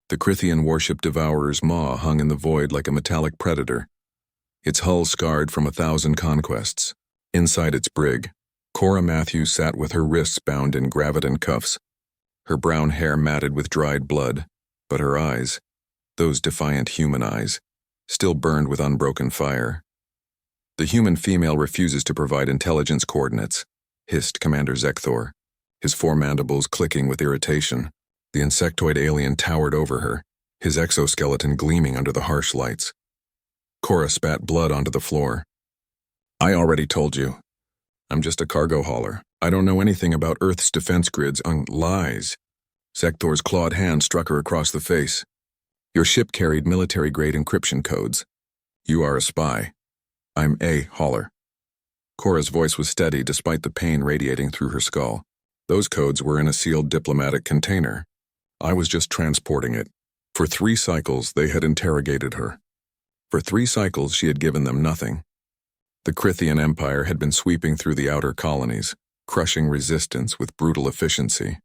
The Crythian warship Devourer's maw hung in the void like a metallic predator, its hull scarred from 1,000 conquests. Inside its brig, Cora Matthews sat with her wrists bound in graviton cuffs, her brown hair matted with dried blood, but her eyes, those defiant human eyes, still burned with unbroken fire. "The human female refuses to provide intelligence coordinates," hissed Commander Zekthor, his four mandibles clicking with irritation. The insectoid alien towered over her, his exoskeleton gleaming under the harsh lights. Cora spat blood onto the floor. "I already told you. I'm just a cargo hauler. I don't know anything about Earth's defense grids. Lies." Zekthor's clawed hand struck her across the face. "Your ship carried military-grade encryption codes. You are a spy. I'm a hauler." Cora's voice was steady despite the pain radiating through her skull. "Those codes were in a sealed diplomatic container. I was just transporting it." For 3 cycles, they had interrogated her. For 3 cycles, she had given them nothing. The Crythian Empire had been sweeping through the outer colonies, crushing resistance with brutal efficiency.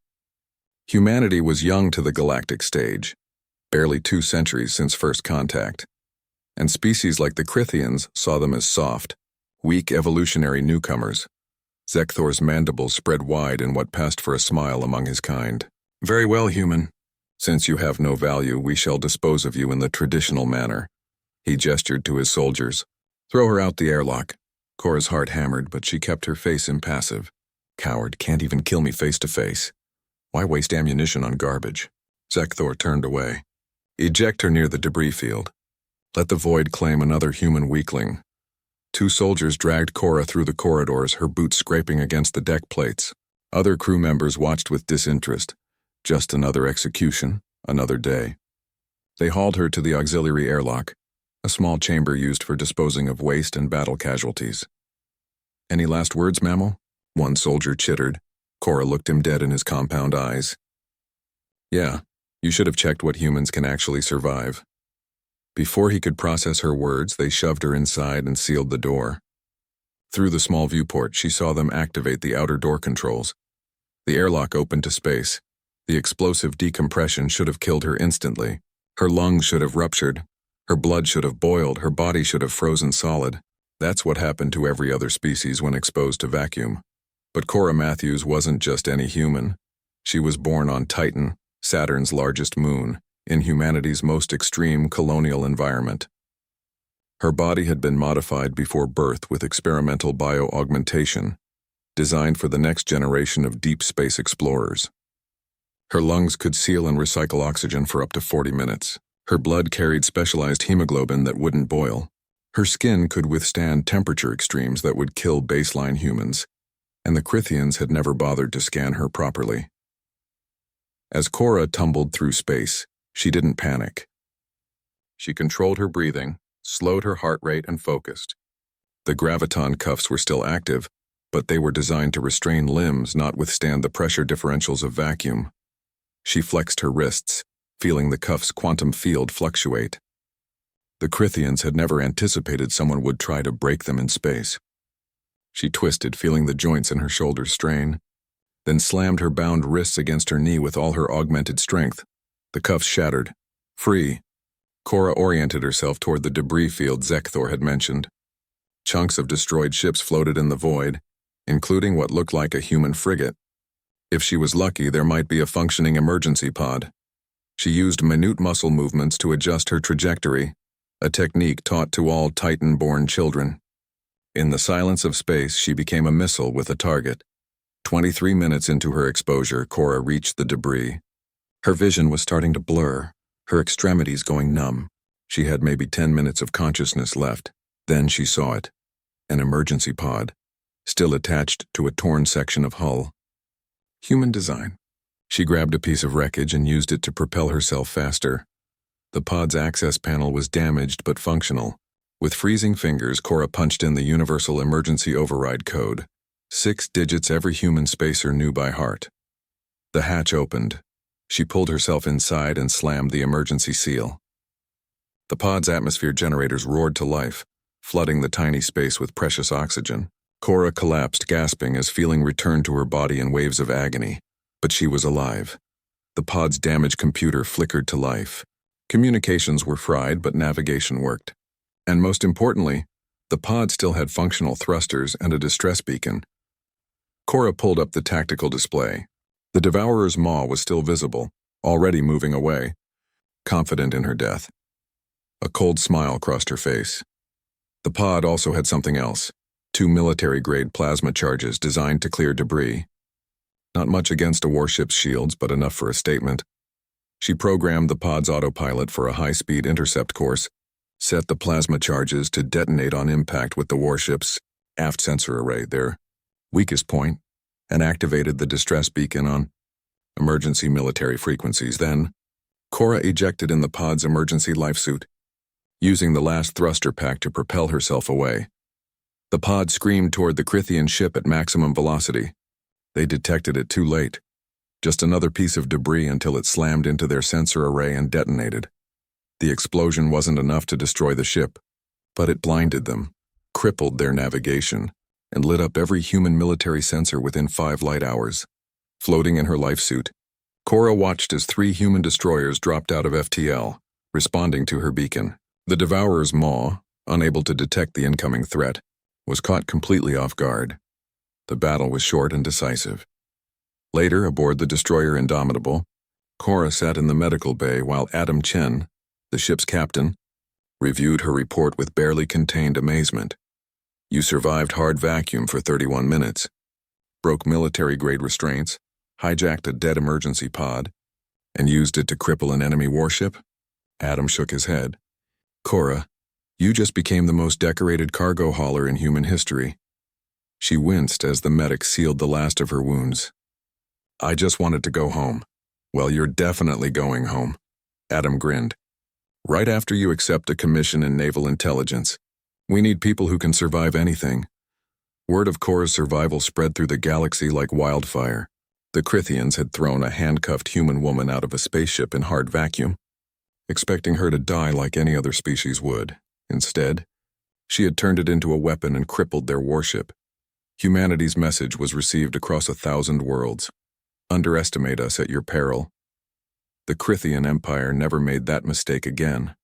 Humanity was young to the galactic stage, barely 2 centuries since first contact, and species like the Crythians saw them as soft, weak evolutionary newcomers. Zekthor's mandibles spread wide in what passed for a smile among his kind. "Very well, human. Since you have no value, we shall dispose of you in the traditional manner." He gestured to his soldiers. "Throw her out the airlock." Cora's heart hammered, but she kept her face impassive. "Coward, can't even kill me face to face. Why waste ammunition on garbage?" Zekthor turned away. "Eject her near the debris field. Let the void claim another human weakling." 2 soldiers dragged Cora through the corridors, her boots scraping against the deck plates. Other crew members watched with disinterest. Just another execution, another day. They hauled her to the auxiliary airlock, a small chamber used for disposing of waste and battle casualties. "Any last words, mammal?" one soldier chittered. Cora looked him dead in his compound eyes. "Yeah, you should have checked what humans can actually survive." Before he could process her words, they shoved her inside and sealed the door. Through the small viewport, she saw them activate the outer door controls. The airlock opened to space. The explosive decompression should have killed her instantly. Her lungs should have ruptured. Her blood should have boiled. Her body should have frozen solid. That's what happened to every other species when exposed to vacuum. But Cora Matthews wasn't just any human. She was born on Titan, Saturn's largest moon, in humanity's most extreme colonial environment. Her body had been modified before birth with experimental bio-augmentation, designed for the next generation of deep space explorers. Her lungs could seal and recycle oxygen for up to 40 minutes. Her blood carried specialized hemoglobin that wouldn't boil. Her skin could withstand temperature extremes that would kill baseline humans, and the Crythians had never bothered to scan her properly. As Cora tumbled through space, she didn't panic. She controlled her breathing, slowed her heart rate, and focused. The graviton cuffs were still active, but they were designed to restrain limbs, not withstand the pressure differentials of vacuum. She flexed her wrists, feeling the cuff's quantum field fluctuate. The Crythians had never anticipated someone would try to break them in space. She twisted, feeling the joints in her shoulders strain, then slammed her bound wrists against her knee with all her augmented strength. The cuffs shattered. Free. Cora oriented herself toward the debris field Zekthor had mentioned. Chunks of destroyed ships floated in the void, including what looked like a human frigate. If she was lucky, there might be a functioning emergency pod. She used minute muscle movements to adjust her trajectory, a technique taught to all Titan-born children. In the silence of space, she became a missile with a target. 23 minutes into her exposure, Cora reached the debris. Her vision was starting to blur, her extremities going numb. She had maybe 10 minutes of consciousness left. Then she saw it. An emergency pod, still attached to a torn section of hull. Human design. She grabbed a piece of wreckage and used it to propel herself faster. The pod's access panel was damaged but functional. With freezing fingers, Cora punched in the universal emergency override code, 6 digits every human spacer knew by heart. The hatch opened. She pulled herself inside and slammed the emergency seal. The pod's atmosphere generators roared to life, flooding the tiny space with precious oxygen. Cora collapsed, gasping as feeling returned to her body in waves of agony. But she was alive. The pod's damaged computer flickered to life. Communications were fried, but navigation worked. And most importantly, the pod still had functional thrusters and a distress beacon. Cora pulled up the tactical display. The Devourer's maw was still visible, already moving away, confident in her death. A cold smile crossed her face. The pod also had something else, 2 military-grade plasma charges designed to clear debris. Not much against a warship's shields, but enough for a statement. She programmed the pod's autopilot for a high-speed intercept course, set the plasma charges to detonate on impact with the warship's aft sensor array, their weakest point, and activated the distress beacon on emergency military frequencies. Then, Cora ejected in the pod's emergency lifesuit, using the last thruster pack to propel herself away. The pod screamed toward the Crithian ship at maximum velocity. They detected it too late. Just another piece of debris until it slammed into their sensor array and detonated. The explosion wasn't enough to destroy the ship, but it blinded them, crippled their navigation, and lit up every human military sensor within 5 light hours. Floating in her lifesuit, Cora watched as 3 human destroyers dropped out of FTL, responding to her beacon. The Devourer's maw, unable to detect the incoming threat, was caught completely off guard. The battle was short and decisive. Later, aboard the destroyer Indomitable, Cora sat in the medical bay while Adam Chen, the ship's captain, reviewed her report with barely contained amazement. You survived hard vacuum for 31 minutes, broke military-grade restraints, hijacked a dead emergency pod, and used it to cripple an enemy warship? Adam shook his head. Cora, you just became the most decorated cargo hauler in human history. She winced as the medic sealed the last of her wounds. I just wanted to go home. Well, you're definitely going home. Adam grinned. Right after you accept a commission in naval intelligence. We need people who can survive anything. Word of Cora's survival spread through the galaxy like wildfire. The Crithians had thrown a handcuffed human woman out of a spaceship in hard vacuum, expecting her to die like any other species would. Instead, she had turned it into a weapon and crippled their warship. Humanity's message was received across 1,000 worlds. Underestimate us at your peril. The Crithian Empire never made that mistake again.